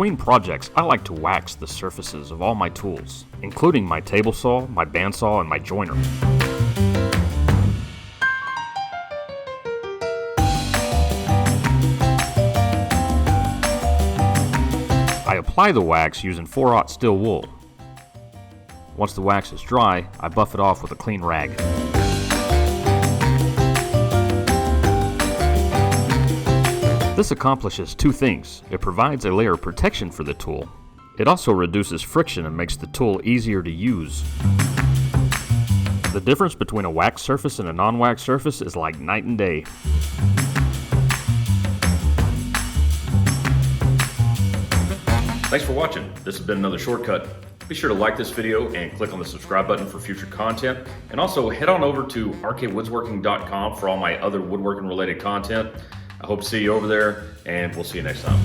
between projects, I like to wax the surfaces of all my tools, including my table saw, my bandsaw, and my joiner. I apply the wax using 4/0 steel wool. Once the wax is dry, I buff it off with a clean rag. This accomplishes two things. It provides a layer of protection for the tool. It also reduces friction and makes the tool easier to use. The difference between a wax surface and a non-wax surface is like night and day. Thanks for watching. This has been another shortcut. Be sure to like this video and click on the subscribe button for future content. And also head on over to rkwoodworking.com for all my other woodworking related content. I hope to see you over there, and we'll see you next time.